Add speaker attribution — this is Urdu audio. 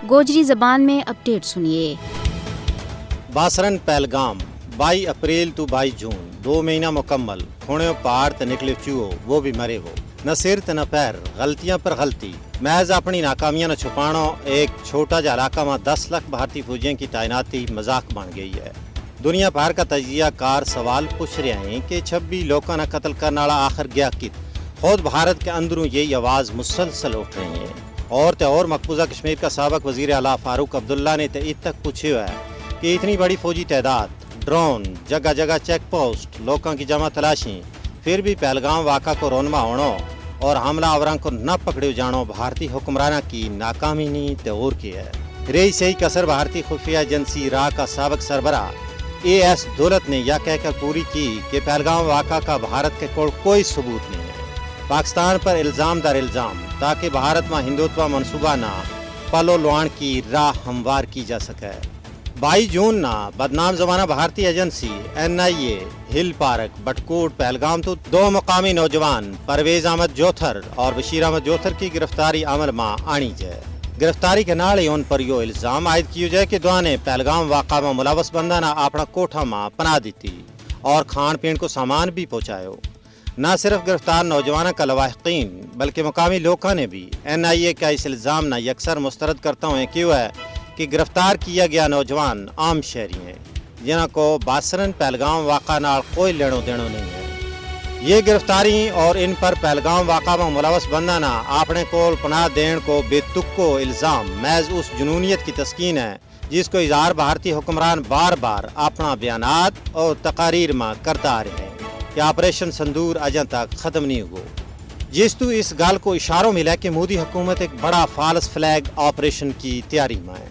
Speaker 1: گوجری زبان میں اپڈیٹ سنیے۔
Speaker 2: باسرن پہلگام 22 اپریل تو 22 جون 2 مہینہ مکمل کھونے پہاڑ تے نکلے چوہو وہ بھی مرے ہو نہ سر تے نہ پیر غلطیاں پر غلطی محض اپنی ناکامیاں نہ چھپانا ایک چھوٹا جا علاقہ میں 10 لاکھ بھارتی فوجیوں کی تعیناتی مذاق بن گئی ہے۔ دنیا بھر کا تجزیہ کار سوال پوچھ رہے ہیں کہ 26 لوگوں نے قتل کرنے والا آخر گیا کت۔ خود بھارت کے اندروں یہی آواز مسلسل اٹھ رہی ہیں اور مقبوضہ کشمیر کا سابق وزیر اعلیٰ فاروق عبداللہ نے ات تک پوچھے ہوا ہے کہ اتنی بڑی فوجی تعداد، ڈرون، جگہ جگہ چیک پوسٹ، لوگوں کی جمع تلاشی، پھر بھی پہلگام واقعہ کو رونما ہونا اور حملہ آوراں کو نہ پکڑے جانو بھارتی حکمرانہ کی ناکامی نہیں تو اور کی ہے۔ رہی صحیح کسر بھارتی خفیہ ایجنسی را کا سابق سربراہ AS دولت نے یہ کہہ کر پوری کی کہ پہلگام واقعہ کا بھارت کے کوئی ثبوت نہیں ہے۔ پاکستان پر الزام در الزام تاکہ بھارت میں ہندوتوا منصوبہ نہ پلو لوان کی راہ ہموار کی جا سکے۔ 22 جون نہ بدنام زمانہ بھارتی ایجنسی NIA ہل پارک بٹکوٹ پہلگام تو 2 مقامی نوجوان پرویز احمد جوتھر اور بشیر احمد جوتھر کی گرفتاری عمل میں آنی جائے۔ گرفتاری کے نال ہی ان پر یہ الزام عائد کیے جائے کہ دعا نے پہلگام واقعہ میں ملوث بندہ نہ اپنا کوٹھا میں پناہ دیتی اور کھان پین کو سامان بھی پہنچائے۔ نہ صرف گرفتار نوجوانوں کا لواحقین بلکہ مقامی لوگوں نے بھی NIA کا اس الزام نہ یکسر مسترد کرتا ہوئے کیوں ہے کہ گرفتار کیا گیا نوجوان عام شہری ہیں جنہوں کو باسرن پہلگام واقعہ نال کوئی لینو دینو نہیں ہے۔ یہ گرفتاری اور ان پر پہلگام واقعہ میں ملوث بندہ نہ اپنے کول پناہ دین کو بے تکو الزام محض اس جنونیت کی تسکین ہے جس کو اظہار بھارتی حکمران بار بار اپنا بیانات اور تقاریر میں کرتا آ رہے ہیں کہ آپریشن سندور اجن تک ختم نہیں ہو، جس تو اس گال کو اشاروں ملا کہ مودی حکومت ایک بڑا فالس فلیگ آپریشن کی تیاری میں ہے۔